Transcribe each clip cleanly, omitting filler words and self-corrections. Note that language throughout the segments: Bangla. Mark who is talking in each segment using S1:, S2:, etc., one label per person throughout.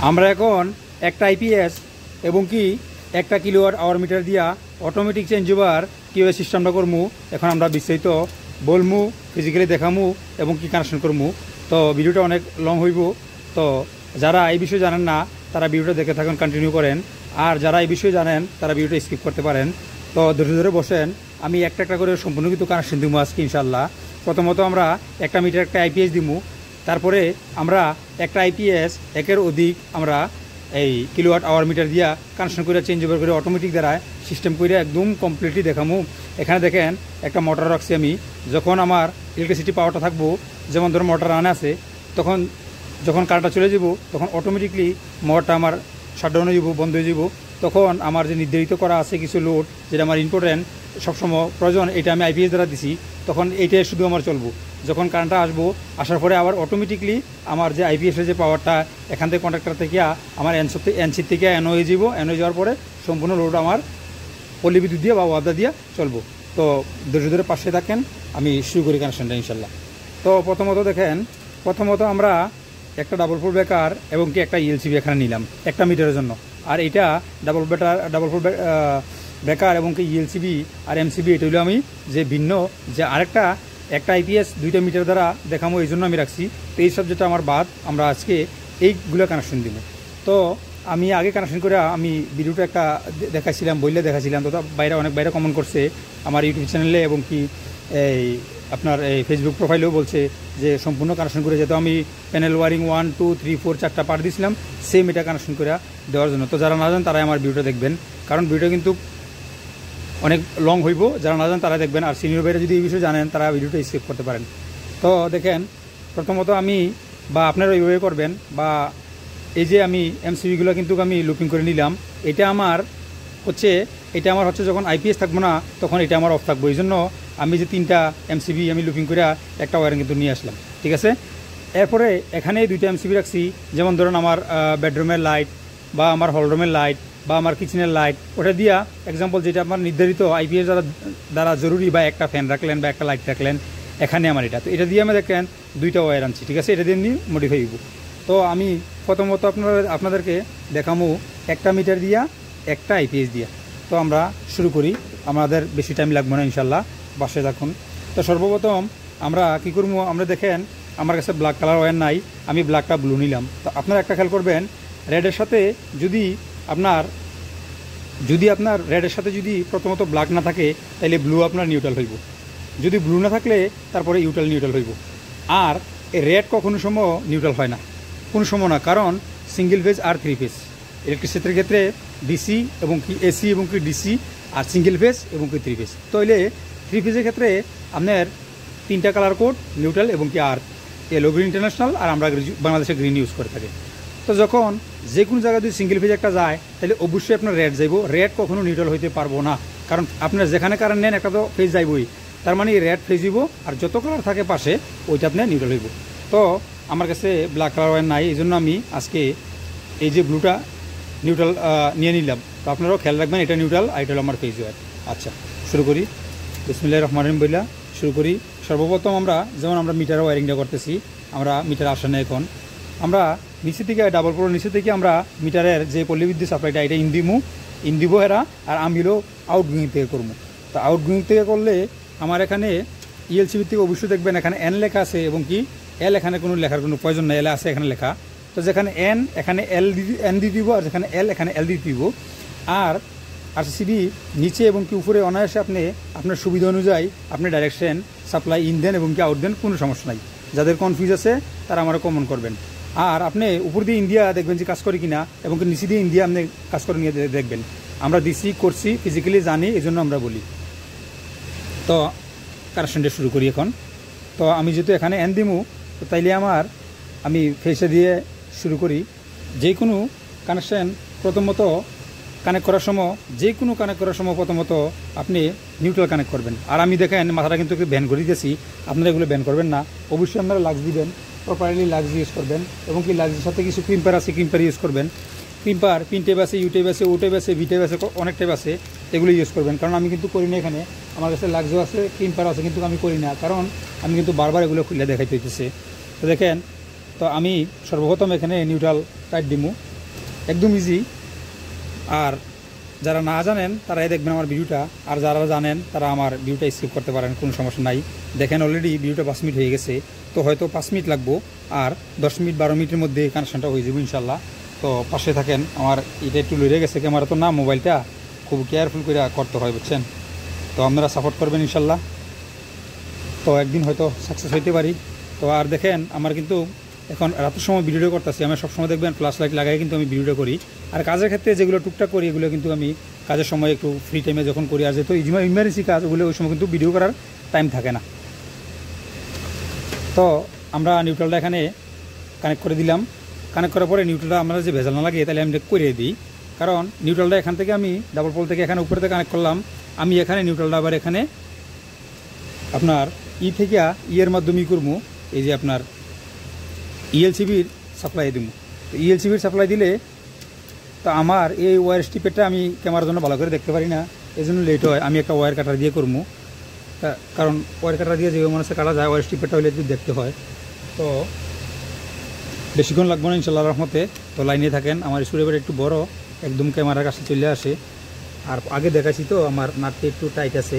S1: আমরা এখন একটা আইপিএস এবং কি একটা কিলোওয়াট আওয়ার মিটার দিয়া অটোমেটিক চেঞ্জ ওভার কীভাবে সিস্টেমটা করমু এখন আমরা বিস্তারিত বলমু, ফিজিক্যালি দেখামু এবং কি কানেকশন করমু। তো ভিডিওটা অনেক লং হইব, তো যারা এই বিষয়ে জানেন না তারা ভিডিওটা দেখে থাকুন, কন্টিনিউ করেন। আর যারা এই বিষয়ে জানেন তারা ভিডিওটা স্কিপ করতে পারেন। তো ধৈর্য ধরে বসেন, আমি একটা একটা করে সম্পূর্ণ কিন্তু কানেকশন দিব আজকে ইনশাল্লাহ। প্রথমত আমরা একটা মিটার একটা আইপিএস দিমু, তারপরে আমরা একটা আইপিএস একের অধিক আমরা এই কিলোওয়াট আওয়ার মিটার দিয়া কানেকশন করে চেঞ্জ ওভার করে অটোমেটিক দ্বারা সিস্টেম করে একদম কমপ্লিটলি দেখামু। এখানে দেখেন একটা মোটর রাখছি আমি, যখন আমার ইলেকট্রিসিটি পাওয়ারটা থাকবো, যেমন ধরুন মোটর রান আছে, তখন যখন কারেন্টটা চলে যাব তখন অটোমেটিকলি মোটরটা আমার শাটডাউন হয়ে যাব, বন্ধ হয়ে যাব। তখন আমার যে নির্ধারিত করা আছে কিছু লোড যেটা আমার ইম্পর্টেন্ট সবসময় প্রয়োজন, এটা আমি আইপিএস দ্বারা দিছি, তখন এইটাই শুধু আমার চলবো। যখন কারেন্টটা আসার পরে আবার অটোমেটিকলি আমার যে আইপিএসের যে পাওয়ারটা এখান থেকে কন্ট্রাক্টর থেকে আমার এনসির থেকে এন হয়ে যাব, এন হয়ে যাওয়ার পরে সম্পূর্ণ লোড আমার পল্লী বিদ্যুৎ দিয়ে বা ওয়াদা দিয়ে চলবো। তো ধৈর্য ধরে পাশে থাকেন, আমি শুরু করি কানেকশনটা ইনশাল্লাহ। তো প্রথমত আমরা একটা ডাবল ফোর ব্রেকার এবং কি একটা ইএলসিবি এখানে নিলাম একটা মিটারের জন্য। আর এটা ডাবল ফোর ব্রেকার এবং কি ইএলসিবি আর এমসিবি, এটা হলো আমি যে ভিন্ন যে একটা আইপিএস দুইটা মিটার দ্বারা দেখামো, এই জন্য আমি রাখছি। তো এই সব যেটা আমার বাদ, আমরা আজকে এইগুলো কানেকশন দিব। তো আমি আগে কানেকশন করে আমি ভিডিওটা একটা দেখাইছিলাম, দেখাইছিলাম। তো অনেক বাইরে কমেন্ট করছে আমার ইউটিউব চ্যানেলে এবং কি এই আপনার এই ফেসবুক প্রোফাইলেও বলছে যে সম্পূর্ণ কানেকশন করে, যেহেতু আমি প্যানেল ওয়ারিং 1 2 3 4 4টা পার্ট দিয়েছিলাম সেম এটা কানেকশন করে দেওয়ার জন্য। তো যারা না জানেন তারাই আমার ভিডিওটা দেখবেন, কারণ ভিডিও কিন্তু অনেক লং হইব। যারা না জানেন তারা দেখবেন, আর সিনিয়র ভাইরা যদি এই বিষয়ে জানেন তারা ভিডিওটা স্কিপ করতে পারেন। তো দেখেন, প্রথমত আমি বা আপনারা এইভাবে করবেন, বা এই যে আমি এমসিবিগুলো কিন্তু আমি লুপিং করে নিলাম। এটা আমার হচ্ছে যখন আইপিএস থাকবো না তখন এটা আমার অফ থাকবো, এই জন্য আমি যে 3টা এমসিবি আমি লুপিং করে একটা ওয়ারিং কিন্তু নিয়ে আসলাম, ঠিক আছে। এরপরে এখানে 2টা এমসিবি রাখছি, যেমন ধরুন আমার বেডরুমের লাইট বা আমার হলরুমের লাইট বা আমার কিচেনের লাইট, ওটা দিয়া এক্সাম্পল যেটা আমার নির্ধারিত আইপিএস দ্বারা জরুরি, বা একটা ফ্যান রাখলেন বা একটা লাইট রাখলেন, এখানে আমার এটা। তো এটা দিয়ে আমি দেখেন 2টা ওয়্যার আনছি, ঠিক আছে। এটা দিয়ে আমি মডিফাই হইব। তো আমি প্রথমত আপনাদেরকে দেখামো একটা মিটার দিয়া একটা আইপিএস দিয়া। তো আমরা শুরু করি, আমাদের বেশি টাইম লাগবে না ইনশাল্লাহ, বাসে থাকুন। তো সর্বপ্রথম আমরা কি করবো, আমরা দেখেন আমার কাছে ব্ল্যাক কালার ওয়্যার নাই, আমি ব্ল্যাকটা ব্লু নিলাম। তো আপনারা একটা খেয়াল করবেন, রেডের সাথে যদি আপনার রেডের সাথে যদি প্রথমত ব্ল্যাক না থাকে তাহলে ব্লু আপনার নিউট্রাল হইব, যদি ব্লু না থাকলে তারপরে নিউট্রাল হইব। আর এই রেড কখনো সময় নিউট্রাল হয় না, কোনো সময় না, কারণ সিঙ্গেল ফেজ আর 3 ফেজ ইলেকট্রিসিটির ক্ষেত্রে ডিসি এবং কি এসি এবং কি ডিসি, আর সিঙ্গেল ফেজ এবং কি 3 ফেজ। তো এলে 3 ফেজের ক্ষেত্রে আপনার 3টা কালার কোড নিউট্রাল এবং কি আর ইয়েলো গ্রিন ইন্টারন্যাশনাল, আর আমরা বাংলাদেশে গ্রিন ইউজ করে থাকি। তো যখন যে কোনো জায়গায় যদি সিঙ্গেল ফেজ একটা যায় তাহলে অবশ্যই আপনার রেড যাইব, রেড কখনো নিউট্রাল হইতে পারবো না, কারণ আপনার যেখানে কারেন্ট নেন একটা তো ফেজ যাইবই, তার মানে রেড ফেজ হইব, আর যত কালার থাকে পাশে ওইটা আপনার নিউট্রাল হইব। তো আমার কাছে ব্ল্যাক কালার ওয়্যার নাই, এই জন্য আমি আজকে এই যে ব্লুটা নিউট্রাল নিয়ে নিলাম। তো আপনারাও খেয়াল রাখবেন এটা নিউট্রাল, আর এটা হলো আমার ফেজ ওয়্যার। আচ্ছা, শুরু করি, বিসমিল্লাহির রহমানির রহিম বইলা শুরু করি। সর্বপ্রথম আমরা যেমন আমরা মিটারের ওয়ারিংটা করতেছি, আমরা মিটার আসে না এখন, আমরা নিচে থেকে ডাবল ফ্লোর নিচে থেকে আমরা মিটারের যে পল্লী বিদ্যুৎ সাপ্লাইটা এটা ইন দিব এরা, আর আমি হলো আউটগোয়িং থেকে করবো। তো আউটগোয়িং থেকে করলে আমার এখানে ইএলসিবি থেকে অবশ্যই দেখবেন এখানে এন লেখা আছে এবং কি এল, এখানে কোনো লেখার কোনো প্রয়োজন নেই, এল আছে এখানে লেখা। তো যেখানে এন এখানে এন দিয়ে দিব, আর যেখানে এল এখানে এল দিয়ে দিব। আর আরসিবি নিচে এবং কি উপরে অনায়াসে আপনি আপনার সুবিধা অনুযায়ী আপনি ডাইরেকশন সাপ্লাই ইন দেন এবং কি আউট দেন, কোনো সমস্যা নাই। যাদের কনফিউজ আছে তারা আমারও কমন করবেন। আর আপনি উপর দিয়ে ইন্ডিয়া দেখবেন যে কাজ করে কিনা, এবং নিচে দিয়ে ইন্ডিয়া আপনি কাজ করে নিয়ে দেখবেন। আমরা দিছি করছি ফিজিক্যালি জানি, এই জন্য আমরা বলি। তো কানেকশনটা শুরু করি এখন। তো আমি যেহেতু এখানে এন দিমু, তো তাইলে আমি ফেসে দিয়ে শুরু করি। যে কোনো কানেকশন প্রথমত কানেক্ট করার সময় প্রথমত আপনি নিউট্রাল কানেক্ট করবেন। আর আমি দেখেন মাথাটা কিন্তু একটু ব্যান করে দিয়েছি, আপনারা এগুলো ব্যান করবেন না, অবশ্যই আপনারা লাক্স দিবেন, প্রপারলি লাক্স ইউজ করবেন, এবং কি লাক্সের সাথে কিছু ক্রিম্পার আছে, ক্রিম্পার ইউজ করবেন। ক্রিম্পার পিন টেপ আছে, ইউ টেপ আছে, ও টেপ আছে, ভি টেপ আছে, অনেক টেপ আছে, এগুলো ইউজ করবেন। কারণ আমি কিন্তু করি না, এখানে আমার কাছে লাক্সও আছে, ক্রিম্পার আছে, কিন্তু আমি করি না, কারণ আমি কিন্তু বারবার এগুলো খুলে দেখাইতে হইতেছে। তো দেখেন, তো আমি সর্বপ্রথম এখানে নিউট্রাল টাইট দিমু, একদম ইজি। আর যারা না জানেন তারা দেখবেন আমার ভিডিওটা, আর যারা জানেন তারা আমার ভিডিওটা স্কিপ করতে পারেন, কোনো সমস্যা নাই। দেখেন অলরেডি ভিডিওটা 5 মিনিট হয়ে গেছে, তো হয়তো 5 মিনিট লাগবো, আর 10 মিনিট 12 মিনিটের মধ্যে কানেকশনটা হয়ে যাবে ইনশাল্লাহ। তো পাশে থাকেন, আমার এটা একটু লড়ে গেছে ক্যামেরা তো না, মোবাইলটা খুব কেয়ারফুল করে করতে হয় বুঝছেন। তো আপনারা সাপোর্ট করবেন ইনশাল্লাহ, তো একদিন হয়তো সাকসেস হইতে পারি। তো আর দেখেন আমার কিন্তু এখন রাতের সময় ভিডিও করতেছি, আমি সবসময় দেখবেন ফ্ল্যাশ লাইট লাগাই কিন্তু আমি ভিডিওটা করি। আর কাজের ক্ষেত্রে যেগুলো টুকটাক করি এগুলো কিন্তু আমি কাজের সময় একটু ফ্রি টাইমে যখন করি, আর যেহেতু ইমার্জেন্সি কাজ ওগুলো ওই সময় কিন্তু ভিডিও করার টাইম থাকে না। তো আমরা নিউট্রালটা এখানে কানেক্ট করে দিলাম। কানেক্ট করার পরে নিউট্রালটা আমরা যে ভেজাল না লাগে তাহলে আমি করে দিই, কারণ নিউট্রালটা এখান থেকে আমি ডাবল পোল থেকে এখানে উপরে থেকে কানেক্ট করলাম। আমি এখানে নিউট্রালটা আবার এখানে আপনার থেকে এর মাধ্যমে করবো, এই যে আপনার ইএলসিবির সাপ্লাই দিব। তো ইএলসিবির সাপ্লাই দিলে তো আমার এই ওয়্যার স্টিপেরটা আমি ক্যামেরার জন্য ভালো করে দেখতে পারি না, এই জন্য লেট হয়। আমি একটা ওয়্যার কাটার দিয়ে করবো, কারণ ওয়্যার কাটার দিয়ে যে মানুষে কাটা যায় ওয়্যার স্টিপেরটা হলে একটু দেখতে হয়। তো বেশিক্ষণ লাগবো না ইনশাআল্লাহর রহমতে। তো লাইনে থাকেন, আমার স্ক্রুড্রাইভার একটু বড়, একদম ক্যামেরার কাছে চলে আসে। আর আগে দেখাচ্ছি তো আমার নাটটা একটু টাইট আছে,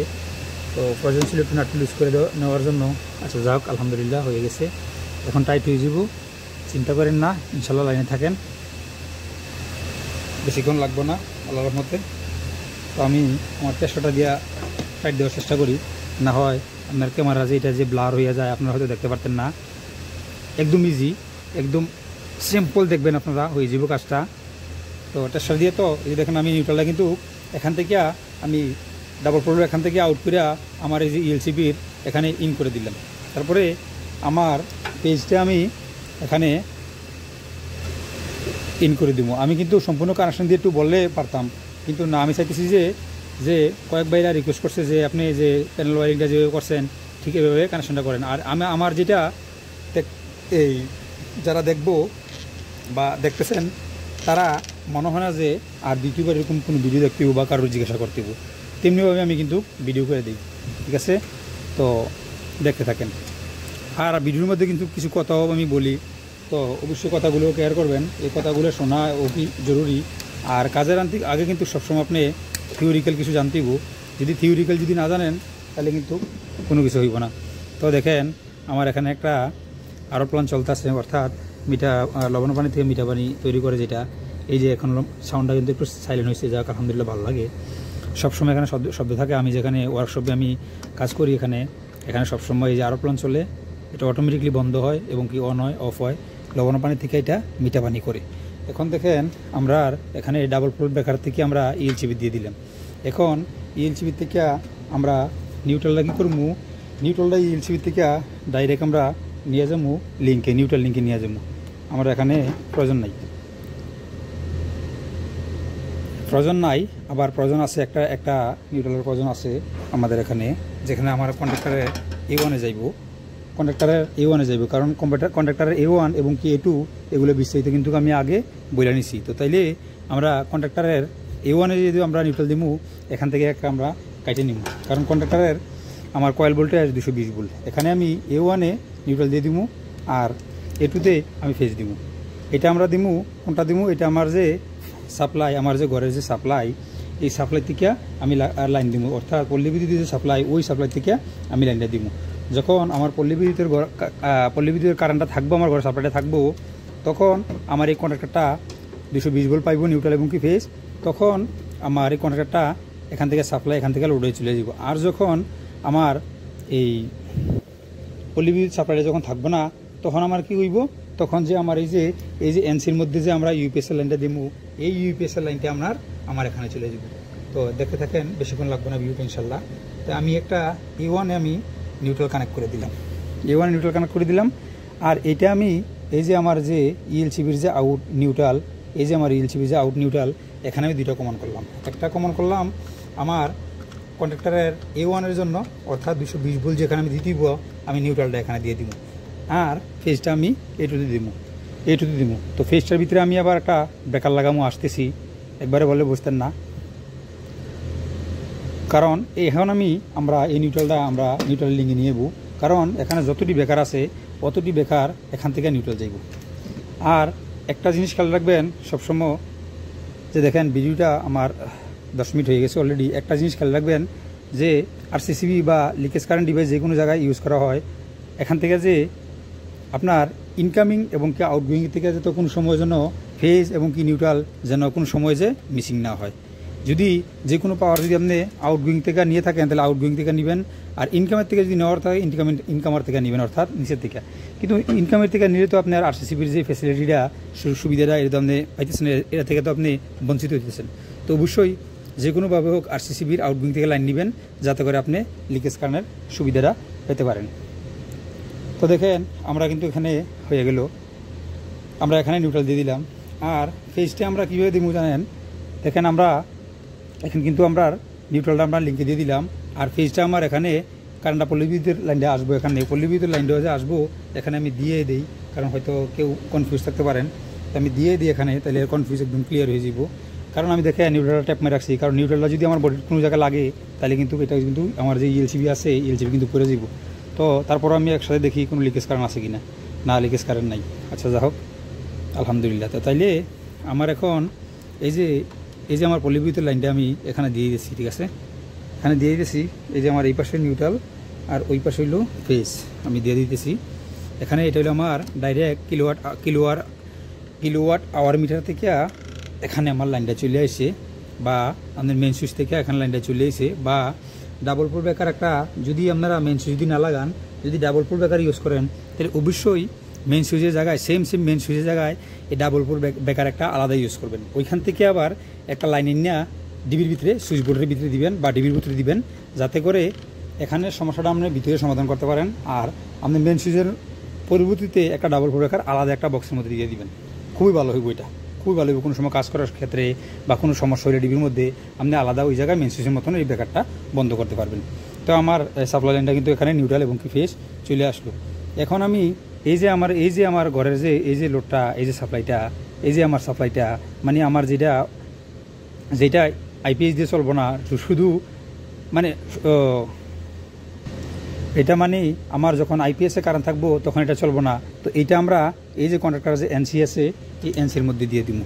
S1: তো প্রয়োজন ছিল একটু নাটটা লুজ করে নেওয়ার জন্য। আচ্ছা যাক, আলহামদুলিল্লাহ হয়ে গেছে, এখন টাইট হয়ে যাব, চিন্তা করেন না ইনশাল্লাহ। লাইনে থাকেন, বেশিক্ষণ লাগবো না আল্লাহর রহমতে। তো আমি আমার 300টা দিয়া টাইট দেওয়ার চেষ্টা করি, না হয় আপনার ক্যামেরা যে এটা যে ব্লার হয়ে যায় আপনারা হয়তো দেখতে পারতেন না। একদম ইজি, একদম সিম্পল, দেখবেন আপনারা হয়ে যাব কাজটা। তো 300 দিয়ে তো এই যে দেখেন আমি নিউট্রালটা কিন্তু এখান থেকে আমি ডাবল পোল এখান থেকে আউট করে আমার এই যে ইএলসিবির এখানে ইন করে দিলাম। তারপরে আমার পেজটা আমি এখানে ইন করে দিব। আমি কিন্তু সম্পূর্ণ কানেকশন দিয়ে একটু বললে পারতাম, কিন্তু না, আমি চাইতেছি যে কয়েক ভাইরা রিকোয়েস্ট করছে যে আপনি যে প্যানেল ওয়ারিংটা যেভাবে করছেন ঠিক এভাবে কানেকশনটা করেন। আর আমার যেটা এই যারা দেখবো বা দেখতেছেন তারা মনে হয় না যে আর দ্বিতীয়বার এরকম কোনো ভিডিও দেখতে বা কারোর জিজ্ঞাসা করতে তেমনিভাবে আমি কিন্তু ভিডিও করে দিই, ঠিক আছে। তো দেখতে থাকেন। আর ভিডিওর মধ্যে কিন্তু কিছু কথাও আমি বলি, তো অবশ্যই কথাগুলো কেয়ার করবেন, এই কথাগুলো শোনা খুবই জরুরি। আর কাজের আগে কিন্তু সবসময় আপনি থিওরিক্যাল কিছু জানতেইব, যদি থিওরিক্যাল যদি না জানেন তাহলে কিন্তু কোনো কিছু হইব না। তো দেখেন আমার এখানে একটা আরও প্ল্যান চলতেছে, অর্থাৎ লবণ পানি থেকে মিঠা পানি তৈরি করে যেটা, এই যে এখন সাউন্ডটা কিন্তু একটু সাইলেন্ট হয়েছে, যাক আলহামদুলিল্লাহ ভালো লাগে। সবসময় এখানে শব্দ থাকে। আমি যেখানে ওয়ার্কশপে আমি কাজ করি এখানে সবসময় এই যে আরও প্ল্যান চলে, এটা অটোমেটিকলি বন্ধ হয় এবং কি অন হয় অফ হয়, লবণ পানি থেকে এটা মিঠা পানি করে। এখন দেখেন আমরা এখানে ডাবল পোল ব্রেকার থেকে আমরা ইএলসিবি দিয়ে দিলাম। এখন ইএলসিবি থেকে আমরা নিউট্রালটা কী করবো, নিউট্রালটা ইএলসিবি থেকে ডাইরেক্ট আমরা নিয়ে যাবো লিঙ্কে, নিউট্রাল লিঙ্কে নিয়ে যাবো। আমরা এখানে প্রয়োজন নাই, আবার প্রয়োজন আছে একটা নিউট্রালের প্রয়োজন আছে আমাদের এখানে, যেখানে আমার কন্ডাক্টরের A1-এ যাইব, কারণ কন্ডাক্টরের A1 এবং কি A2 এগুলো বিস্তারিত কিন্তু আমি আগে বলে নিছি। তো তাইলে আমরা কন্ডাক্টরের A1-এ যদি আমরা নিউট্রাল দিব, এখান থেকে একটা আমরা কাটে নিব, কারণ কন্ডাক্টরের আমার কয়েল ভোল্টেজ 220 ভোল্ট। এখানে আমি A1-এ নিউট্রাল দিয়ে দিব, আর A2-তে আমি ফেজ দিব। এটা আমরা দিব, কোনটা দিব, এটা আমার যে সাপ্লাই, আমার যে ঘরের যে সাপ্লাই, এই সাপ্লাই থেকে আমি লাইন দিব, অর্থাৎ পল্লী বিদ্যুতের যে সাপ্লাই, ওই সাপ্লাই থেকে আমি লাইনটা দিব। যখন আমার পল্লী বিদ্যুতের কারেন্টটা থাকবো, আমার ঘরে সাপ্লাইটা থাকবো, তখন আমার এই কন্ডাক্টরটা 220 ভোল্ট পাইব নিউট্রাল এবং কি ফেজ, তখন আমার এই কন্ডাক্টরটা এখান থেকে সাপ্লাই, এখান থেকে লোড হয়ে চলে যাব। আর যখন আমার এই পল্লী বিদ্যুৎ সাপ্লাইটা যখন থাকবো না, তখন আমার কি হইব, তখন যে আমার এই যে এনসির মধ্যে যে আমরা ইউপিএসএল লাইনটা দিব, এই ইউপিএসএল লাইনটা আমার এখানে চলে যাব। তো দেখতে থাকেন, বেশিক্ষণ লাগবে না ভিডিওটা ইনশাল্লাহ। তো আমি একটা A1-এ আমি নিউট্রাল কানেক্ট করে দিলাম, আর এটা আমি এই যে আমার যে ইএলসিবির যে আউট নিউট্রাল, এই যে আমার ইএলসিবির যে আউট নিউট্রাল, এখানে আমি দুইটা কমন করলাম। একটা কমন করলাম আমার কন্ডাক্টরের A1-এর জন্য, অর্থাৎ 220 ভোল্ট যেখানে আমি দিতে দিব, আমি নিউট্রালটা এখানে দিয়ে দিব, আর ফেজটা আমি A2-তে দিব। তো ফেজটার ভিতরে আমি আবার একটা ব্রেকার লাগামো, আসতেছি, একবারে বলে বুঝতেন না, কারণ এখন আমরা এই নিউট্রালটা আমরা নিউট্রাল লিঙ্কে নিয়ে যাবো, কারণ এখানে যতটি বেকার আছে অতটি বেকার এখান থেকে নিউট্রাল যাইব। আর একটা জিনিস খেয়াল রাখবেন সবসময়, যে দেখেন ভিডিওটা আমার 10 মিনিট হয়ে গেছে অলরেডি। একটা জিনিস খেয়াল রাখবেন যে আরসিসিবি বা লিকেজ কারেন্ট ডিভাইস যে কোনো জায়গায় ইউজ করা হয়, এখান থেকে যে আপনার ইনকামিং এবং কি আউটগোয়িং থেকে যাতে কোনো সময় যেন ফেজ এবং কি নিউট্রাল যেন কোনো সময় যে মিসিং না হয়। যদি যে কোনো পাওয়ার যদি আপনি আউটগোয়িং থেকে নিয়ে থাকেন তাহলে আউটগোয়িং থেকে নেবেন, আর ইনকামের থেকে যদি নেওয়ার থাকে ইনকামার থেকে নেবেন, অর্থাৎ নিচের থেকে। কিন্তু ইনকামের থেকে নিলে তো আপনার আরসিসিবির যে ফ্যাসিলিটিটা সুবিধাটা এটা তো আপনি পাইতেছেন, এটা থেকে তো আপনি বঞ্চিত হইতেছেন। তো অবশ্যই যে কোনোভাবে হোক আরসিসিবির আউটগোয়িং থেকে লাইন নেবেন, যাতে করে আপনি লিকেজ কারেন্টের সুবিধাটা পেতে পারেন। তো দেখেন আমরা কিন্তু এখানে হয়ে গেল, আমরা এখানে নিউট্রাল দিয়ে দিলাম। আর ফেজটা আমরা কীভাবে দিব জানেন, দেখেন আমরা এখন কিন্তু আমরা নিউট্রালটা আমরা লিঙ্কে দিয়ে দিলাম, আর ফেজটা আমার এখানে কারেন্টটা পল্লী বিদ্যুতের লাইনটা আসবো, এখানে পল্লী বিদ্যুতের লাইনটা যে আসবো এখানে আমি দিয়ে দিই, কারণ হয়তো কেউ কনফিউজ থাকতে পারেন। তো আমি দিয়ে দিই এখানে, তাহলে কনফিউজ একদম ক্লিয়ার হয়ে যাব। কারণ আমি দেখে নিউট্রালটা ট্যাপ মেরে রাখছি, কারণ নিউট্রালটা যদি আমার বডির কোনো জায়গায় লাগে তাহলে কিন্তু এটা কিন্তু আমার যে ইএলসিবি আছে ইএলসিবি কিন্তু পড়ে যাব। তো তারপর আমি একসাথে দেখি কোনো লিকেজ কারেন্ট আছে কি না, না লিকেজ কারেন্ট নাই। আচ্ছা যা হোক, আলহামদুলিল্লাহ। তো তাইলে আমার এখন এই যে আমার পল্লী বিদ্যুতের লাইনটা আমি এখানে দিয়ে দিয়েছি, ঠিক আছে, এখানে দিয়ে দিয়েছি। এই যে আমার এই পাশে নিউট্রাল আর ওই পাশে হইলো ফেজ, আমি দিয়ে দিতেছি এখানে। এটা হলো আমার ডাইরেক্ট কিলোওয়াট আওয়ার মিটার থেকে এখানে আমার লাইনটা চলে আসে, বা আমাদের মেন সুইচ থেকে এখানে লাইনটা চলে আসে। বা ডাবল পোল ব্রেকার একটা যদি আপনারা মেন সুইচ যদি না লাগান, যদি ডাবল পোল ব্রেকার ইউজ করেন, তাহলে অবশ্যই মেন সুইচের জায়গায় সেম মেন সুইচের জায়গায় এই ডাবল পোল ব্রেকার একটা আলাদা ইউজ করবেন। ওইখান থেকে আবার একটা লাইন নিয়ে ডিবির ভিতরে সুইচ বোর্ডের ভিতরে দিবেন বা ডিবির ভিতরে দিবেন, যাতে করে এখানে সমস্যাটা আপনি ভিতরে সমাধান করতে পারেন। আর আপনি মেন সুইচের পরিবর্তিতে একটা ডাবল পোল ব্রেকার আলাদা একটা বক্সের মধ্যে দিয়ে দিবেন, খুবই ভালো হইব। এটা খুবই ভালো হইব কোনো সময় কাজ করার ক্ষেত্রে বা কোনো সমস্যা হলে ডিবির মধ্যে আপনি আলাদা ওই জায়গায় মেন সুইচের মতন এই ব্রেকারটা বন্ধ করতে পারবেন। তো আমার সাপ্লাই লাইনটা কিন্তু এখানে নিউট্রাল এবং কি ফেজ চলে আসলো। এখন আমি এই যে আমার ঘরের যে এই যে লোডটা, এই যে সাপ্লাইটা, এই যে আমার সাপ্লাইটা, মানে আমার যেটা আইপিএস দিয়ে চলবো না, শুধু মানে এটা মানে আমার যখন আইপিএসে কারেন্ট থাকবো তখন এটা চলবো না। তো এইটা আমরা এই যে কন্ট্রাক্টর যে এনসি আছে এই এনসির মধ্যে দিয়ে দিব,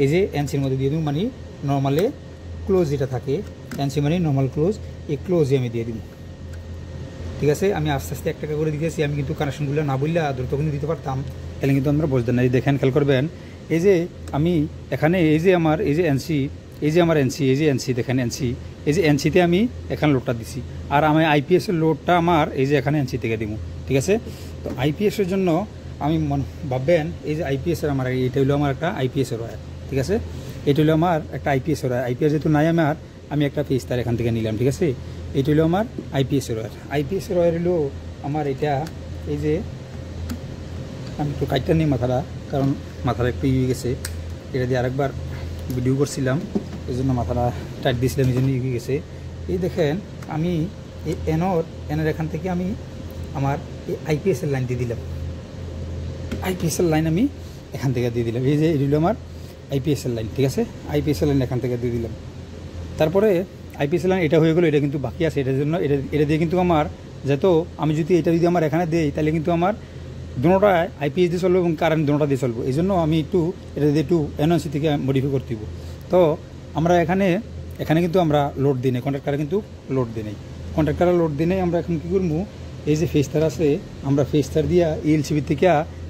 S1: এই যে এনসির মধ্যে দিয়ে দিব, মানে নর্মালে ক্লোজ যেটা থাকে এনসি মানে নর্মাল ক্লোজ, এই ক্লোজে আমি দিয়ে দিব, ঠিক আছে। আমি আস্তে আস্তে একটা করে দিতেছি, আমি কিন্তু কানেকশনগুলো না বললে দ্রুত কিন্তু দিতে পারতাম, তাহলে কিন্তু আমরা বুঝতেন না। এই দেখেন খেয়াল করবেন, এই যে আমি এখানে এই যে আমার এই যে এনসি, এই যে আমার এনসি, এই যে এনসি দেখেন এনসি, এই যে এনসিতে আমি এখানে লোডটা দিছি, আর আমি আইপিএসের লোডটা আমার এই যে এখানে এনসি থেকে দিব, ঠিক আছে। তো আইপিএসের জন্য আমি ভাববেন এই যে আইপিএসের আমার এটা হলো আমার একটা আইপিএসের ওয়্যার, ঠিক আছে, এটা হলো আমার একটা আইপিএসের ওয়্যার। আইপিএস যেহেতু নাই আমি একটা ফেজ তার এখান থেকে নিলাম, ঠিক আছে। এইটা হলো আমার আইপিএসের ওয়্যার। আইপিএসের ওয়্যার হলো আমার এটা, এই যে আমি একটু কাটটা নিই মাথাটা, কারণ মাথাটা একটু ইয়ে গেছে, এটা দিয়ে আরেকবার ভিডিও করছিলাম, এই জন্য মাথাটা টাইট দিয়েছিলাম, এই জন্য ইয়ে গেছে। এই দেখেন আমি এই এনের এখান থেকে আমি আমার এই আইপিএসের লাইন দিয়ে দিলাম, আইপিএসের লাইন আমি এখান থেকে দিয়ে দিলাম, এই যে এটা হলো আমার আইপিএসের লাইন, ঠিক আছে। আইপিএসের লাইন এখান থেকে দিয়ে দিলাম। তারপরে আইপিএস লাইন এটা হয়ে গেলো, এটা কিন্তু বাকি আছে, এটার জন্য এটা দিয়ে কিন্তু আমার যেহেতু আমি এটা যদি আমার এখানে দেই তাহলে কিন্তু আমার দুটোটায় আইপিএস দিয়ে চলবো এবং কারেন্ট দুটোটা দিয়ে চলবো, এই জন্য আমি এটা দিয়ে একটু এনওসি থেকে মডিফাই করতে দিব। তো আমরা এখানে কিন্তু আমরা লোড দিই নাই, কন্ট্রাক্টারে কিন্তু লোড দিই নাই, কন্ট্রাক্টারে লোড দিই নাই। আমরা এখন কী করবো, এই যে ফেজ তার আছে আমরা ফেজ তার দিয়া ইএলসিবি থেকে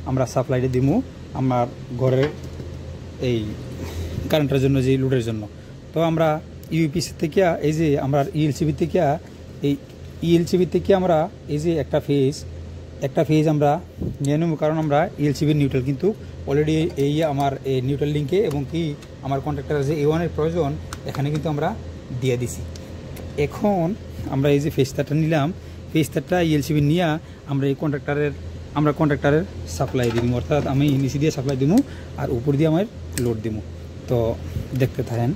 S1: আমরা সাপ্লাইটা দিব আমার ঘরের এই কারেন্টের জন্য, যে লোডের জন্য। তো আমরা ইউপিসি থেকে এই যে আমরা ইএলসিবি থেকে আমরা এই যে একটা ফেজ আমরা নিয়ে নেব, কারণ আমরা ইএলসিবির নিউট্রাল কিন্তু অলরেডি এই আমার এই নিউট্রাল লিঙ্কে এবং কি আমার কন্ট্রাক্টরের যে A1 এর প্রয়োজন এখানে কিন্তু আমরা দিয়ে দিছি। এখন আমরা এই যে ফেজ তারটা নিলাম, ফেজ তারটা ইএলসিবি নিয়ে আমরা এই কন্ট্রাক্টরের সাপ্লাই দিব, অর্থাৎ আমি নিচে দিয়ে সাপ্লাই দিব আর উপর দিয়ে আমার লোড দিব। তো দেখতে থাকেন।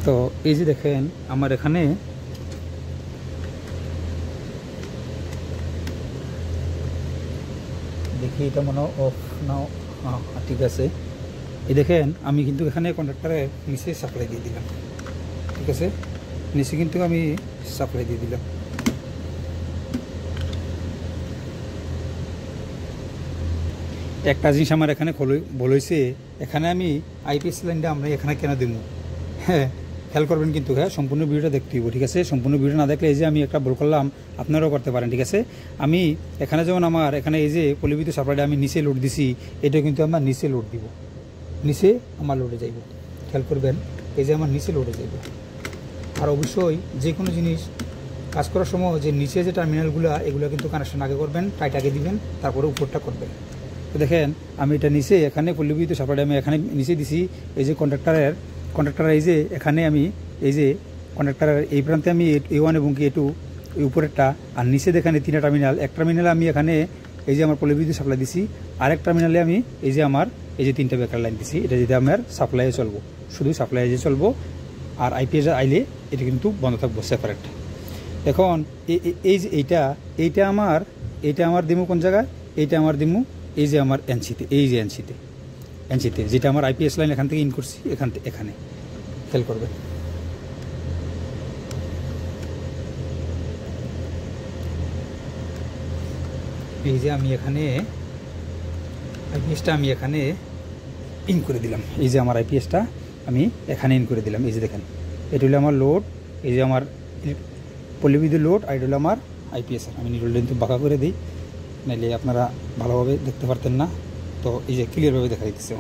S1: তো এই যে দেখেন আমার এখানে দেখি এটা মনে অফ নাও, ঠিক আছে। এই দেখেন আমি কিন্তু এখানে কন্ট্রাক্টরে নিচে সাপ্লাই দিয়ে দিলাম, ঠিক আছে, নিচে কিন্তু আমি সাপ্লাই দিয়ে দিলাম। একটা জিনিস আমার এখানে ভুল হয়েছে, এখানে আমি আইপিএস লাইনটা আমরা এখানে কেন দিব, হ্যাঁ খেয়াল করবেন কিন্তু, হ্যাঁ সম্পূর্ণ ভিডিওটা দেখতে হইব, ঠিক আছে। সম্পূর্ণ ভিডিও না দেখলে এই যে আমি একটা ভুল করলাম, আপনারাও করতে পারেন, ঠিক আছে। আমি এখানে যেমন আমার এখানে এই যে পল্লী সাপ্লাইটা আমি নিচে লোড দিছি, এটা কিন্তু আমার নিচে লোড দিব, নিচে আমার লোডে যাইব, খেয়াল করবেন এই যে আমার নিচে লোডে যাইব। আর অবশ্যই যে কোনো জিনিস কাজ করার সময় যে নিচে যে টার্মিনালগুলো এগুলো কিন্তু কানেকশন আগে করবেন, টাইট আগে দিবেন, তারপরে উপরটা করবেন। তো দেখেন আমি এটা নিচে এখানে পল্লী বিদ্যুৎ সাপ্লাইটা আমি এখানে নিচে দিছি, এই যে কন্ট্রাক্টরের এই যে এখানে আমি এই যে কন্ট্রাক্টরের এই প্রান্তে আমি A1 এবং A2 এই উপরেরটা, আর নিচে দেখেন 3টা টার্মিনাল, এক টার্মিনালে আমি এখানে এই যে আমার পল্লী বিদ্যুৎ সাপ্লাই দিছি, আরেক টার্মিনালে আমি এই যে আমার এই যে 3টা ব্রেকার লাইন দিছি, এটা যদি আমার সাপ্লাইয়ে চলবো, শুধু সাপ্লাইয়ে যে চলবো, আর আইপিএস আইলে এটা কিন্তু বন্ধ থাকবো সেপারেট। এখন এই যে এইটা আমার দিমু কোন জায়গায়, এইটা আমার দিমু এই যে আমার এনসিতে, এই যে এনসিতে যেটা আমার আইপিএস লাইন এখান থেকে ইন করছি, এখানে খেয়াল করবেন। এই যে আমি এখানে আইপিএসটা আমি এখানে ইন করে দিলাম, এই যে আমার আইপিএসটা আমি এখানে ইন করে দিলাম, এই যে দেখেন এটা হলো আমার লোড, এই যে আমার পল্লী বিদ্যুৎ লোড, আর এটা হলো আমার আইপিএস। আমি নিউট্রালটা কিন্তু বাঁকা করে দিই, নাইলে আপনারা ভালোভাবে দেখতে পারতেন না, তো এই যে ক্লিয়ারভাবে দেখা দিতেছে।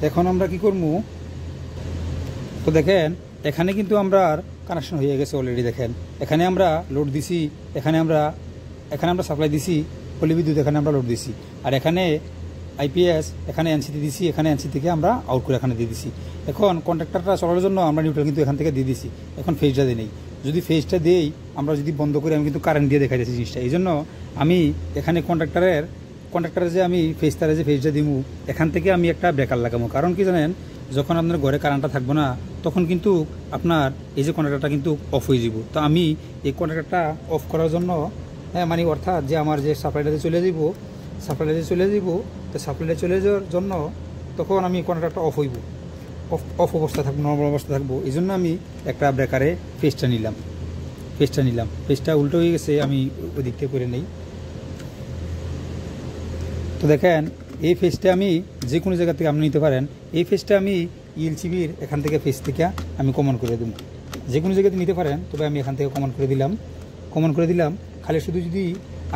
S1: এখন আমরা কি করবো, তো দেখেন এখানে কিন্তু আমরা কানেকশন হয়ে গেছে অলরেডি, দেখেন এখানে আমরা লোড দিছি, এখানে আমরা সাপ্লাই দিছি পল্লী বিদ্যুৎ, এখানে আমরা লোড দিছি, আর এখানে আইপিএস এখানে এনসিতে দিছি, এখানে এনসি থেকে আমরা আউট করে এখানে দিয়ে দিছি। এখন কন্ট্রাক্টরটা চলার জন্য আমরা নিউট্রাল কিন্তু এখান থেকে দিয়ে দিছি, এখন ফেজটা দিই নেই, যদি ফেজটা দেই আমরা যদি বন্ধ করি আমি কিন্তু কারেন্ট দিয়ে দেখাই দিচ্ছি জিনিসটা। এই জন্য আমি এখানে কন্ট্রাক্টরের যে আমি ফেজটারে যে ফেজটা দিব, এখান থেকে আমি একটা ব্রেকার লাগাবো। কারণ কি জানেন, যখন আপনার ঘরে কারেন্টটা থাকবো না তখন কিন্তু আপনার এই যে কন্ট্রাক্টরটা কিন্তু অফ হয়ে যাব। তো আমি এই কন্ট্রাক্টরটা অফ করার জন্য, হ্যাঁ মানে অর্থাৎ যে আমার যে সাপ্লাইটাতে চলে যাব, তো সাপ্লাইটা চলে যাওয়ার জন্য তখন আমি কন্ট্রাক্টরটা অফ হইব, অফ অবস্থা থাকবো, নর্মাল অবস্থা থাকবো। এই জন্য আমি একটা ব্রেকারে ফেজটা নিলাম, ফেজটা উল্টো হয়ে গেছে, আমি ওই দিক থেকে করে নেই। তো দেখেন এই ফেজটা আমি যে কোনো জায়গা থেকে আপনি নিতে পারেন, এই ফেজটা আমি ইএলসিবির এখান থেকে ফেজ থেকে আমি কমন করে দেবো, যে কোনো জায়গাতে নিতে পারেন, তবে আমি এখান থেকে কমন করে দিলাম। খালি শুধু যদি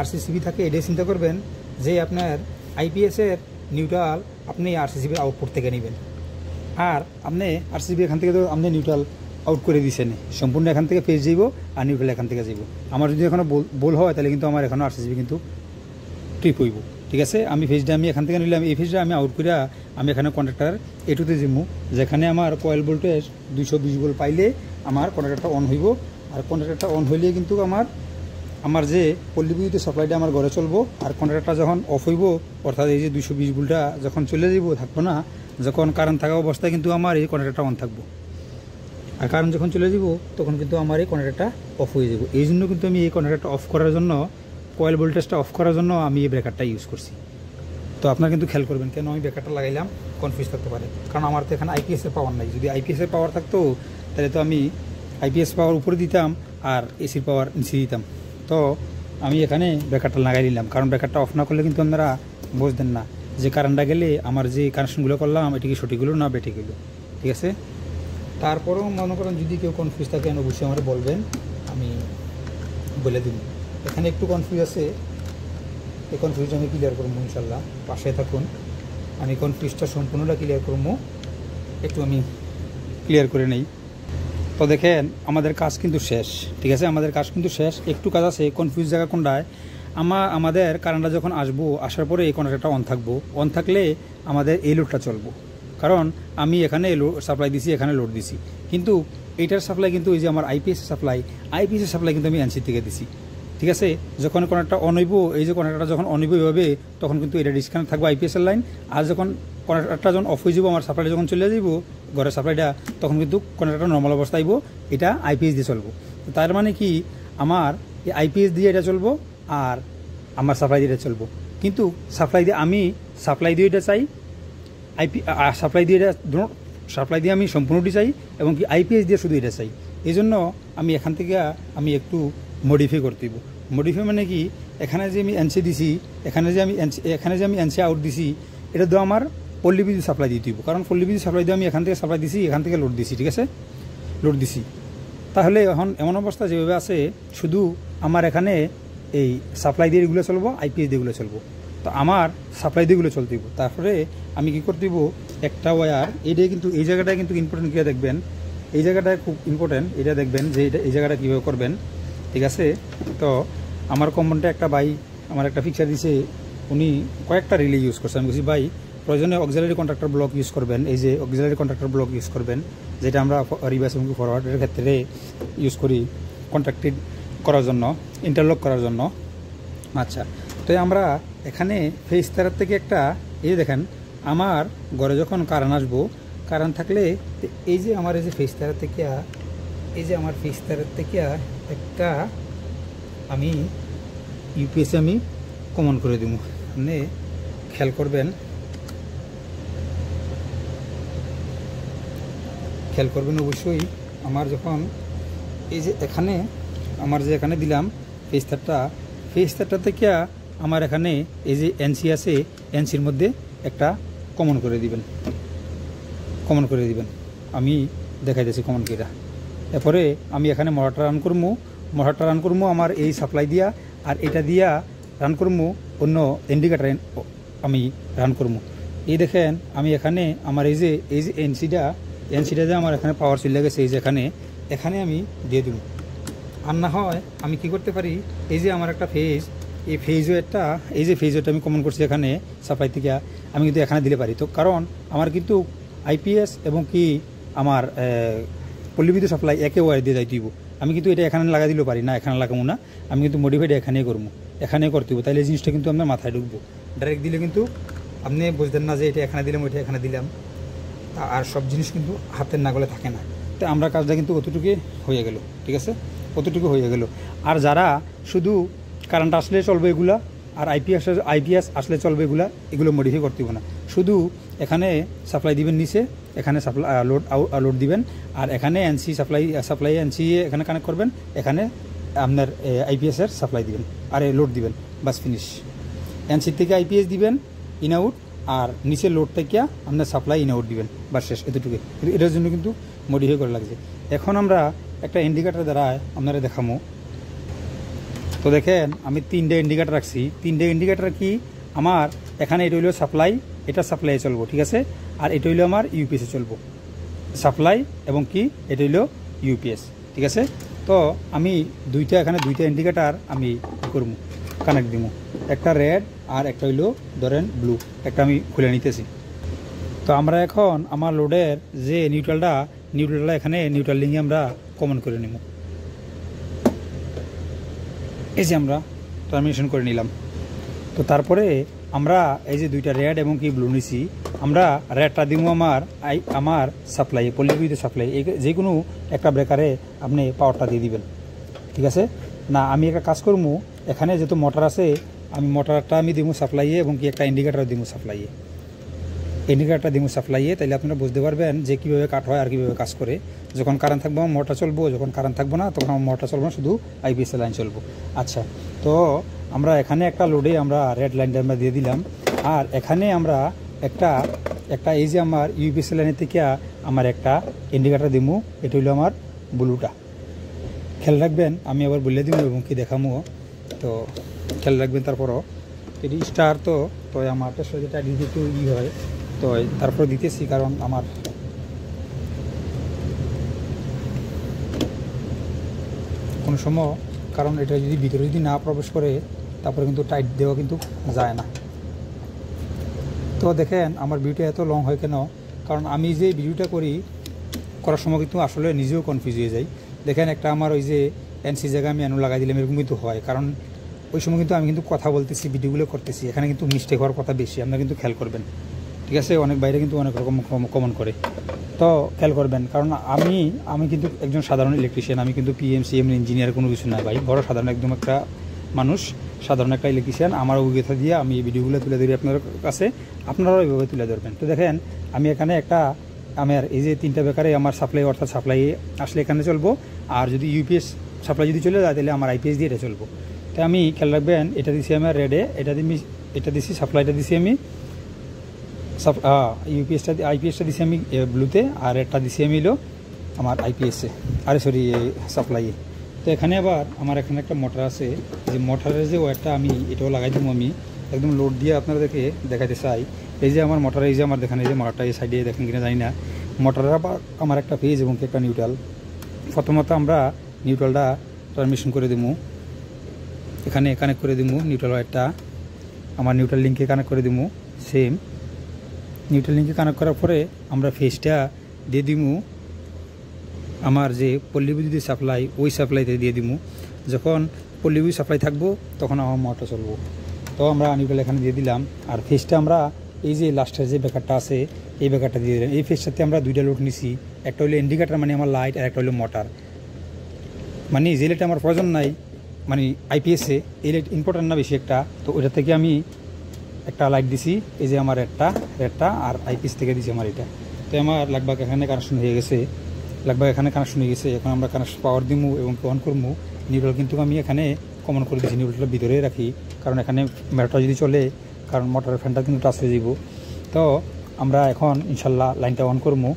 S1: আরসিসিবি থাকে এটাই চিন্তা করবেন যে আপনার আইপিএসের নিউট্রাল আপনি আরসিসিবির আউটপুট থেকে নেবেন, আর আপনি আরসিসিবি এখান থেকে তো আপনি নিউট্রাল আউট করে দিচ্ছেন, সম্পূর্ণ এখান থেকে ফেজ যাইব আর নিউট্রাল এখান থেকে যাইব। আমার যদি এখনও বল হয় তাহলে কিন্তু আমার এখনও আরসিসিবি কিন্তু ট্রিপ হইব, ঠিক আছে। আমি ফেজটা আমি এখান থেকে নিলাম, এই ফেজটা আমি আউট করে আমি এখানে কন্ট্রাক্টর এটুতে যাবো, যেখানে আমার কয়েল ভোল্টেজ 220 ভোল্ট পাইলে আমার কন্ট্রাক্টরটা অন হইব, আর কন্ট্রাক্টরটা অন হইলে কিন্তু আমার যে পল্লী বিদ্যুৎ সাপ্লাইটা আমার ঘরে চলবো, আর কন্ট্রাক্টরটা যখন অফ হইব, অর্থাৎ এই যে 220 ভোল্টটা যখন চলে যাব থাকবো না, যখন কারেন্ট থাকা অবস্থায় কিন্তু আমার এই কন্ট্রাক্টরটা অন থাকবো, আর কারেন্ট যখন চলে যাব তখন কিন্তু আমার এই কন্ট্রাক্টরটা অফ হয়ে যাব। এই জন্য কিন্তু আমি এই কন্ট্রাক্টরটা অফ করার জন্য, কয়েল ভোল্টেজটা অফ করার জন্য আমি এই ব্রেকারটা ইউজ করছি। তো আপনারা কিন্তু খেয়াল করবেন কেন আমি ব্রেকারটা লাগাইলাম, কনফিউজ থাকতে পারে, কারণ আমার তো এখানে আইপিএসের পাওয়ার নাই। যদি আইপিএসের পাওয়ার থাকতো তাহলে তো আমি আইপিএস পাওয়ার উপরে দিতাম আর এসির পাওয়ার নিচে দিতাম। তো আমি এখানে ব্রেকারটা লাগাই দিলাম, কারণ ব্রেকারটা অফ না করলে কিন্তু আপনারা বুঝতেন না যে কারেন্টটা গেলে আমার যে কানেকশনগুলো করলাম এটা কি সঠিক হলো না বেঠিক হলো, ঠিক আছে। তারপরেও মনে করেন যদি কেউ কনফিউজ থাকেন অবশ্যই আমার বলবেন, আমি বলে দিব। এখানে একটু কনফিউজ আছে, এই কনফিউজটা আমি ক্লিয়ার করবো ইনশাল্লাহ, পাশে থাকুন, আমি কনফিউজটা সম্পূর্ণটা ক্লিয়ার করবো, একটু আমি ক্লিয়ার করে নেই। তো দেখেন আমাদের কাজ কিন্তু শেষ, ঠিক আছে, আমাদের কাজ কিন্তু শেষ, একটু কাজ আছে। কনফিউজ জায়গা কোনটায়, আমাদের কারেন্টটা যখন আসার পরে এই কন্ট্রাক্টরটা অন থাকবো, অন থাকলে আমাদের এই লোডটা চলবো, কারণ আমি এখানে সাপ্লাই দিছি, এখানে লোড দিছি, কিন্তু এইটার সাপ্লাই কিন্তু এই যে আমার আইপিএসের সাপ্লাই কিন্তু আমি এনসি থেকে দিছি, ঠিক আছে। যখন কন্ট্রাক্টরটা অন হইব, এই যে কন্ট্রাক্টরটা যখন অন হইব এইভাবে, তখন কিন্তু এটা ডিসকানেক্ট থাকবে আইপিএসের লাইন, আর যখন কন্ট্রাক্টরটা যখন অফ হয়ে যাব, আমার সাপ্লাইটা যখন চলে যাব ঘরের সাপ্লাইটা, তখন কিন্তু কন্ট্রাক্টরটা নর্মাল অবস্থা আইব, এটা আইপিএস দিয়ে চলবো। তো তার মানে কি আমার এই আইপিএস দিয়ে এটা চলবো আর আমার সাপ্লাই দিয়ে এটা চলবো, কিন্তু আমি সাপ্লাই দিয়ে এটা চাই, সাপ্লাই দিয়ে আমি সম্পূর্ণটি চাই, এবং কি আইপিএস দিয়ে শুধু এটা চাই। এই জন্য আমি এখান থেকে আমি একটু মডিফাই করতে দিব। মডিফাই মানে কি, এখানে যে আমি এনসি দিছি, এখানে যে আমি এনসি আউট দিছি, এটা তো আমার পল্লী বিদ্যুৎ সাপ্লাই দিতে হইব, কারণ পল্লী বিদ্যুৎ সাপ্লাই দিয়ে আমি এখান থেকে সাপ্লাই দিছি, এখান থেকে লোড দিছি, ঠিক আছে, লোড দিছি। তাহলে এখন এমন অবস্থা যেভাবে আছে, শুধু আমার এখানে এই সাপ্লাই দিয়ে এগুলো চলবো, আইপিএস দিয়েগুলো চলবো। তো আমার সাপ্লাই দিয়েগুলো চলতে হইব। তারপরে আমি কি করতে হইব, একটা ওয়্যার, এইটাই কিন্তু এই জায়গাটায় কিন্তু ইম্পর্টেন্ট কীভাবে দেখবেন, এই জায়গাটায় খুব ইম্পর্টেন্ট, এটা দেখবেন যে এই জায়গাটা কীভাবে করবেন, ঠিক আছে। তো আমার কম্পাউন্ডে একটা ভাই আমার একটা পিকচার দিছে, উনি কয়েকটা রিলে ইউজ করছে। আমি বলছি ভাই প্রয়োজনে অক্সিলারি কন্ট্রাক্টর ব্লক ইউজ করবেন, এই যে অক্সিলারি কন্ট্রাক্টর ব্লক ইউজ করবেন, যেটা আমরা রিভার্স এবং ফরওয়ার্ডের ক্ষেত্রে ইউজ করি কন্ট্রাক্টেড করার জন্য, ইন্টারলক করার জন্য। আচ্ছা, তো আমরা এখানে ফেস তারের থেকে একটা, এই দেখেন আমার ঘরে যখন কারেন্ট আসবো, কারেন্ট থাকলে এই যে আমার এই যে ফেস তারের থেকে, এই যে আমার ফেস তারের থেকে একটা আমি ইউপিএসে আমি কমন করে দিব। আপনি খেয়াল করবেন, অবশ্যই আমার যখন এই যে এখানে আমার যে এখানে দিলাম ফেস তারটা থেকে আমার এখানে এই যে এনসি আছে, এনসির মধ্যে একটা কমন করে দিবেন, আমি দেখাইতেছি কমন কিরা। এরপরে আমি এখানে মোটরটা রান করবো আমার এই সাপ্লাই দিয়া, আর এটা দিয়া রান করবো অন্য ইন্ডিকেটার আমি রান করবো। এই দেখেন আমি এখানে আমার এই যে এনসিটা যে আমার এখানে পাওয়ার চলে গেছে, এই যে এখানে আমি দিয়ে দেব। আর না হয় আমি কি করতে পারি, এই যে আমার একটা ফেজ, এই ফেজওয়েটটা, এই যে ফেজওয়েটটা আমি কমন করছি এখানে সাপ্লাই থেকে, আমি কিন্তু এখানে দিলে পারি। তো কারণ আমার কিন্তু আইপিএস এবং কি আমার পল্লী বিদ্যুৎ সাপ্লাই একে ওয়ার দিয়ে যাই দিব, আমি কিন্তু এটা এখানে লাগা দিলেও পারি না, এখানে লাগাবো না, আমি কিন্তু মডিফাইড এখানেই করবো, এখানেই করতে হবো। তাহলে এই জিনিসটা কিন্তু আপনার মাথায় ঢুকবো। ডাইরেক্ট দিলে কিন্তু আপনি বুঝতেন না যে এটা এখানে দিলাম, ওইটা এখানে দিলাম, আর সব জিনিস কিন্তু হাতের নাগালে থাকে না। তো আমরা কাজটা কিন্তু অতটুকুই হয়ে গেল, ঠিক আছে, অতটুকু হয়ে গেল। আর যারা শুধু কারেন্ট আসলে চলবে এগুলা, আর আইপিএস আসলে চলবে এগুলো মডিফাই করতে হবে না, শুধু এখানে সাপ্লাই দিবেন নিচে, এখানে সাপ্লাই লোড দিবেন, আর এখানে এনসি সাপ্লাই এনসি এখানে কানেক্ট করবেন, এখানে আপনার আইপিএসের সাপ্লাই দিবেন আর লোড দিবেন, বাস ফিনিশ। এনসি থেকে আইপিএস দিবেন ইন আউট, আর নিচে লোড থেকে আপনার সাপ্লাই ইন আউট দিবেন, বা শেষ, এতটুকু। এটার জন্য কিন্তু মডিফাই করা লাগছে। এখন আমরা একটা ইন্ডিকেটার দ্বারা আপনারা দেখামো। তো দেখেন আমি 3টে ইন্ডিকেটার রাখছি। 3টে ইন্ডিকেটার কি, আমার এখানে এটা হইলো সাপ্লাই, এটা সাপ্লাইয়ে চলবো, ঠিক আছে, আর এটা হইলো আমার ইউপিএসে চলবো, সাপ্লাই এবং কি এটা হইলো ইউপিএস, ঠিক আছে। তো আমি এখানে দুইটা ইন্ডিকেটার আমি করবো, কানেক্ট দিব, একটা রেড আর একটা হইলো ধরেন ব্লু, একটা আমি খুলে নিতেছি। তো আমরা এখন আমার লোডের যে নিউট্রালটা এখানে নিউট্রাল লিঙ্কে আমরা কমন করে নিব। এই যে আমরা টার্মিনেশন করে নিলাম। তো তারপরে আমরা এই যে দুইটা রেড এবং কি ব্লু নিছি, আমরা রেডটা দিব আমার সাপ্লাই, পল্লী বিদ্যুৎ সাপ্লাই, যে কোনো একটা ব্রেকারে আপনি পাওয়ারটা দিয়ে দিবেন, ঠিক আছে না। আমি একটা কাজ করবো, এখানে যেহেতু মোটর আছে, আমি মোটরটা আমি দিব সাপ্লাইয়ে এবং কি একটা ইন্ডিকেটার দিব সাপ্লাইয়ে, তাইলে আপনারা বুঝতে পারবেন যে কীভাবে কাট হয় আর কীভাবে কাজ করে। যখন কারেন্ট থাকবো মোটর চলবো, যখন কারেন্ট থাকবো না তখন আমার মোটর চলবো না, শুধু আইপিএস লাইন চলবো। আচ্ছা, তো আমরা এখানে একটা লোডে আমরা রেড লাইনটা আমরা দিয়ে দিলাম, আর এখানে আমরা একটা এই যে আমার ইউপিএস লাইনের থেকে আমার একটা ইন্ডিকেটার দিব, এটা হইলো আমার ব্লুটা। খেয়াল রাখবেন, আমি আবার বলে দিব এবং কি দেখামো, তো খেয়াল রাখবেন। তারপরও এটি স্টার, তো আমার যেটা দিতে একটু হয়, তো তারপর দিতেছি, কারণ আমার কোনো সময়, কারণ এটা যদি ভিতরে যদি না প্রবেশ করে তারপরে কিন্তু টাইট দেওয়া কিন্তু যায় না। তো দেখেন আমার ভিডিওটা এত লং হয় কেন, কারণ আমি যে ভিডিওটা করার সময় কিন্তু আসলে নিজেও কনফিউজ হয়ে যাই। দেখেন একটা আমার ওই যে এনসি জায়গায় আমি লাগাই দিলাম, এরকম কিন্তু হয়, কারণ ওই সময় কিন্তু আমি কিন্তু কথা বলতেছি, ভিডিওগুলো করতেছি, এখানে কিন্তু মিস্টেক হওয়ার কথা বেশি, আপনারা কিন্তু খেয়াল করবেন, ঠিক আছে। অনেক বাইরে কিন্তু অনেক রকম কমন করে, তো খেয়াল করবেন। কারণ আমি কিন্তু একজন সাধারণ ইলেকট্রিশিয়ান, আমি কিন্তু পিএমসিএম ইঞ্জিনিয়ার কোনো কিছু না ভাই, বড় সাধারণ একদম একটা মানুষ, সাধারণ একটা ইলেকট্রিশিয়ান। আমার অভিজ্ঞতা দিয়ে আমি এই ভিডিওগুলো তুলে ধরি আপনার কাছে, আপনারাও এইভাবে তুলে ধরবেন। তো দেখেন আমি এখানে আমার এই যে 3টা বেকারে আমার সাপ্লাই, অর্থাৎ সাপ্লাই আসলে এখানে চলবো, আর যদি ইউপিএস সাপ্লাই যদি চলে যায় তাহলে আমার আইপিএস দিয়ে এটা চলবো। তো তো আমি খেয়াল রাখবেন, এটা দিছি আমার রেডে, এটা দিছি সাপ্লাইটা দিছি আমি আইপিএসটা দিছি আমি ব্লুতে, আর একটা দিছি আমি হলো আমার আইপিএসে, আরে সরি সাপ্লাইয়ে। তো এখানে আবার আমার এখানে একটা মোটর আছে, যে মোটরের যে ওয়ারটা আমি এটাও লাগাই দেবো, আমি একদম লোড দিয়ে আপনাদেরকে দেখাতে চাই। এই যে আমার মোটর, এই যে আমার দেখেন, এই যে মোটরটা এই সাইডে দেখেন কিনা জানি না। মোটরের আবার আমার একটা ফেজ এবং একটা নিউট্রাল। প্রথমত আমরা নিউট্রালটা ট্রান্সমিশন করে দেবো, এখানে কানেক্ট করে দেবো নিউট্রাল ওয়্যারটা, আমার নিউট্রাল লিঙ্কে কানেক্ট করে দেবো। সেম নিউট্রাল লিঙ্কে কানেক্ট করার পরে আমরা ফেজটা দিয়ে দিব আমার যে পল্লী বিদ্যুৎ সাপ্লাই, ওই সাপ্লাইতে দিয়ে দিব। যখন পল্লী বিদ্যুৎ সাপ্লাই থাকবো তখন আমার মোটর চলবো। তো আমরা নিউট্রাল এখানে দিয়ে দিলাম, আর ফেজটা আমরা এই যে লাস্টের যে ব্যাকারটা আছে এই ব্যাকারটা দিয়ে দিলাম। এই ফেজটাতে আমরা দুইটা লোড নিছি, একটা হলো ইন্ডিকেটার মানে আমার লাইট, আর একটা হলো মোটর। মানে যে লাইটটা আমার প্রয়োজন নাই, মানে আইপিএসে এই লাইট ইম্পর্টেন্ট না বেশি একটা, তো ওইটা থেকে আমি একটা লাইট দিছি, এই যে আমার রেডটা, আর আইপিএস থেকে দিছি আমার এটা। তো আমার লাগভাগ এখানে কানেকশন হয়ে গেছে, এখন আমরা কানেকশন পাওয়ার দিমু এবং অন করবো। নিউট্রাল কিন্তু আমি এখানে কমন করে দিচ্ছি, নিউট্রালটা ভিতরে রাখি, কারণ এখানে মোটর যদি চলে, কারণ মোটরের ফ্যানটা কিন্তু টাচ হয়ে যাব। তো আমরা এখন ইনশাল্লাহ লাইনটা অন করবো।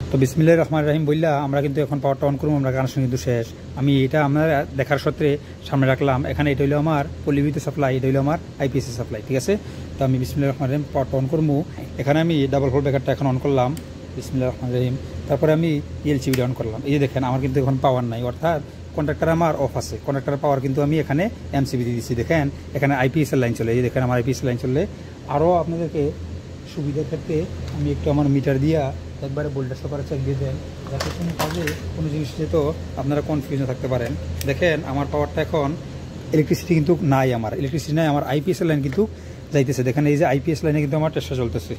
S1: তো বিসমিল্লাহির রহমানির রহিম বললা আমরা কিন্তু এখন পাওয়ারটা অন করবো, আমরা কানেকশন কিন্তু শেষ। আমি এটা আপনারা দেখার সত্ত্বে সামনে রাখলাম, এখানে এটা হলো আমার পল্লী বিদ্যুৎ সাপ্লাই, এটা হলো আমার আইপিএসি সাপ্লাই, ঠিক আছে। তো আমি বিসমিল্লাহির রহমানির রহিম পাওয়ারটা অন করবো। এখানে আমি ডাবল ভোল্ট ব্রেকারটা এখন অন করলাম, বিসমিল্লাহির রহমানির রহিম। তারপরে আমি এলসিবিটা অন করলাম। এই যে দেখেন আমার কিন্তু এখন পাওয়ার নাই, অর্থাৎ কন্ট্রাক্টর আমার অফ আছে। কন্ট্রাক্টরের পাওয়ার কিন্তু আমি এখানে এমসিবি দিয়ে দিচ্ছি। দেখেন এখানে আইপিএসের লাইন চলে, এই দেখেন আমার আইপিএসের লাইন চললে। আরও আপনাদেরকে সুবিধার ক্ষেত্রে আমি একটু আমার মিটার দিয়া একবারে ভোল্টেজ সহকারে চেক দিয়ে দেন, যাতে কোনো কাজে কোনো জিনিস যেহেতু আপনারা কনফিউশন থাকতে পারেন। দেখেন আমার পাওয়ারটা এখন ইলেকট্রিসিটি কিন্তু নাই, আমার ইলেকট্রিসিটি নাই, আমার আইপিএসের লাইন কিন্তু যাইতেছে। দেখেন এই যে আইপিএস লাইনে কিন্তু আমার টেস্টা চলতেছে,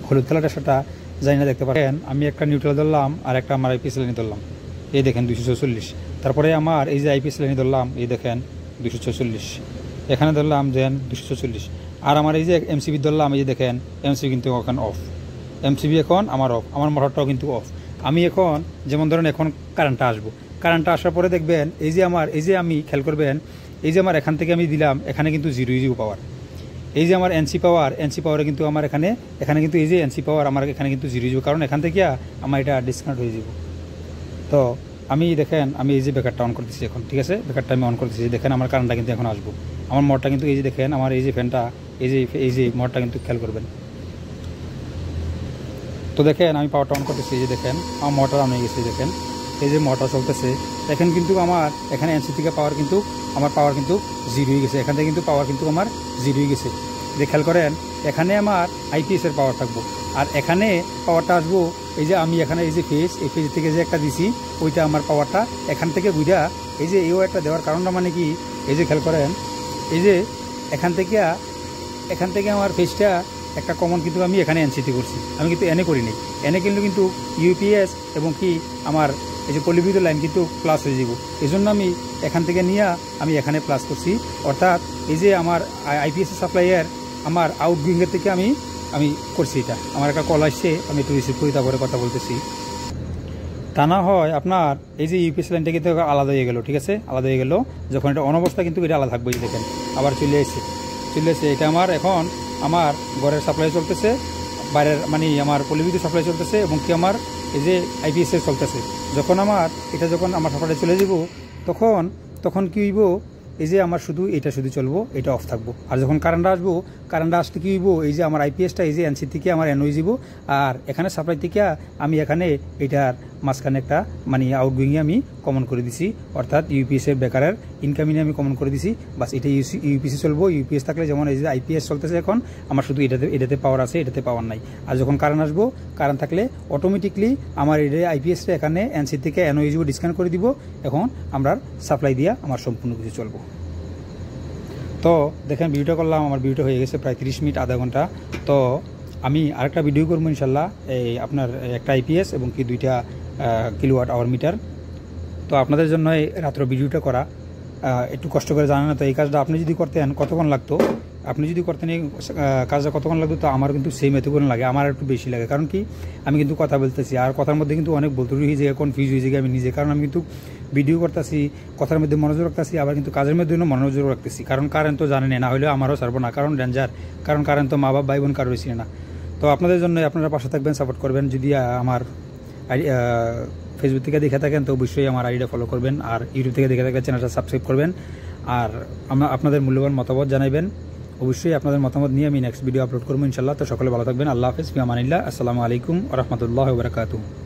S1: হলুদ কালার টেস্টাটা যাই না, দেখতে পারেন। আমি একটা নিউট্রাল ধরলাম আর একটা আমার আইপিএস লাইনে ধরলাম, এই দেখেন 244। তারপরে আমার এই যে আইপিএস লাইনে ধরলাম, এই দেখেন 244, এখানে ধরলাম দেন 244। আর আমার এই যে এমসিবি ধরলাম, এই যে দেখেন এমসিবি কিন্তু এখন অফ, এমসিবি এখন আমার অফ, আমার মোটরটাও কিন্তু অফ। আমি এখন যেমন ধরেন এখন কারেন্টটা আসবো, কারেন্টটা আসার পরে দেখবেন এই যে আমার, এই যে আমি খেয়াল করবেন, এই যে আমার এখান থেকে আমি দিলাম, এখানে কিন্তু জিরো পাওয়ার। এই যে আমার এনসি পাওয়ারে কিন্তু আমার এখানে কিন্তু এই যে এনসি পাওয়ার আমার এখানে কিন্তু জিরো, কারণ এখান থেকে আমার এটা ডিসকানেক্ট হয়ে যাব। তো আমি দেখেন আমি এই যে ব্রেকারটা অন করতেছি এখন, ঠিক আছে, ব্রেকারটা আমি অন করতেছি। দেখেন আমার কারেন্টটা কিন্তু এখন আসবো, আমার মোটরটা কিন্তু এই যে দেখেন আমার এই যে ফ্যানটা, এই যে মোটরটা কিন্তু খেয়াল করবেন। তো দেখেন আমি পাওয়ারটা অন করতেছি, এই যে দেখেন আমার মোটর অন হয়ে গেছে, দেখেন এই যে মোটর চলতেছে। এখন কিন্তু আমার এখানে এনসি থেকে পাওয়ার কিন্তু আমার পাওয়ার কিন্তু জিরো হয়ে গেছে, এখান থেকে কিন্তু পাওয়ার কিন্তু আমার জিরো হয়ে গেছে। যে খেয়াল করেন এখানে আমার আইপিএসের পাওয়ার থাকবো, আর এখানে পাওয়ারটা আসবো এই যে আমি এখানে এই যে ফেজ, এই ফেজ থেকে যে একটা দিছি ওইটা আমার পাওয়ারটা এখান থেকে বুঝা এই যে এও একটা দেওয়ার কারণটা মানে কি, এই যে খেয়াল করেন এই যে এখান থেকে আমার ফেজটা একটা কমন কিন্তু আমি এখানে এনসিতে করছি, আমি কিন্তু এনে করি নাই। এনে কিন্তু ইউপিএস এবং কি আমার এই যে পল্লী বিদ্যুৎ লাইন কিন্তু প্লাস হয়ে যাব, এই জন্য আমি এখান থেকে নিয়ে আমি এখানে প্লাস করছি। অর্থাৎ এই যে আমার আইপিএস সাপ্লাইয়ের আমার আউটগোয়িংয়ের থেকে আমি করছি এটা। আমার একটা কল আসছে, আমি একটু রিসিভ করি, তারপরে কথা বলতেছি। তা না হয় আপনার এই যে ইউপিএস লাইনটা কিন্তু আলাদা হয়ে গেল, ঠিক আছে, আলাদা হয়ে গেল। যখন এটা অনবস্থা কিন্তু এটা আলাদা থাকবে, দেখেন আবার চলে এসেছে। এটা আমার এখন আমার ঘরের সাপ্লাই চলতেছে, বাইরের মানে আমার পল্লী বিদ্যুৎ সাপ্লাই চলতেছে এবং কি আমার এই যে আইপিএসের চলতেছে। যখন আমার সাপ্লাই চলে যাব তখন কি হইব, এই যে আমার এটা শুধু চলবো, এটা অফ থাকবো। আর যখন কারেন্ট আসলে কি হইব, এই যে আমার আইপিএসটা এই যে এনসি থেকে আমার এন হয়ে যাব, আর এখানে সাপ্লাই থেকে আমি এখানে এটার মাঝখানে একটা মানে আউটগোয়িংয়ে আমি কমন করে দিছি, অর্থাৎ ইউপিএসের বেকারের ইনকামিংয়ে আমি কমন করে দিছি। বাস এটা ইউপিএসি চলবো। ইউপিএস থাকলে যেমন এই যে আইপিএস চলতেছে এখন আমার শুধু এটাতে পাওয়ার আছে, এটাতে পাওয়ার নাই। আর যখন কারেন্ট থাকলে অটোমেটিকলি আমার এটা আইপিএসটা এখানে এনসি থেকে এন হয়ে যাব, ডিসকানেক্ট করে দিব। এখন আমরা সাপ্লাই দিয়া আমার সম্পূর্ণ কিছু চলবো। তো দেখেন ভিডিওটা করলাম, আমার ভিডিওটা হয়ে গেছে প্রায় 30 মিনিট, আধা ঘন্টা। তো আমি আরেকটা ভিডিও করবো ইনশাল্লাহ, এই আপনার একটা আইপিএস এবং কি 2টা কিলোওয়াট আওয়ার মিটার। তো আপনাদের জন্য এই রাত্র ভিডিওটা করা একটু কষ্ট করে জানেন না, তো এই কাজটা আপনি যদি করতেন কতক্ষণ লাগতো আপনি যদি করতে নিয়ে কাজটা কতক্ষণ লাগতো, তো আমার কিন্তু সেম এতক্ষণ লাগে, আমার একটু বেশি লাগে। কারণ কি, আমি কিন্তু কথা বলতেছি, আর কথার মধ্যে কিন্তু অনেক বলতে হয়ে যায়, কনফিউজ হয়ে যায় আমি নিজে। কারণ আমি কিন্তু ভিডিও করতেছি, কথার মধ্যে মনোযোগ রাখতেছি, আবার কিন্তু কাজের মধ্যে মনোযোগ রাখতেছি। কারণ কারেন্ট তো জানেন না হলেও আমারও ছাড়বো না, কারণ ডেঞ্জার। কারণ কারেন্ট তো মা বাপ ভাই বোন কারো ছিল না। তো আপনাদের জন্য আপনারা পাশে থাকবেন, সাপোর্ট করবেন। যদি আমার ফেসবুক থেকে দেখে থাকেন তো অবশ্যই আমার আইডিটা ফলো করবেন, আর ইউটিউব থেকে দেখে থাকলে চ্যানেলটা সাবস্ক্রাইব করবেন, আর আপনাদের মূল্যবান মতামত জানাবেন। অবশ্যই আপনাদের মতামত নিয়ে আমি নেক্সট ভিডিও আপলোড করবো ইনশাল্লাহ। তো সকলে ভালো থাকবেন। আল্লাহ হাফেজ, ফি আমানিল্লাহ। আসসালামু আলাইকুম ওয়া রাহমাতুল্লাহি ওয়া বারাকাতুহু।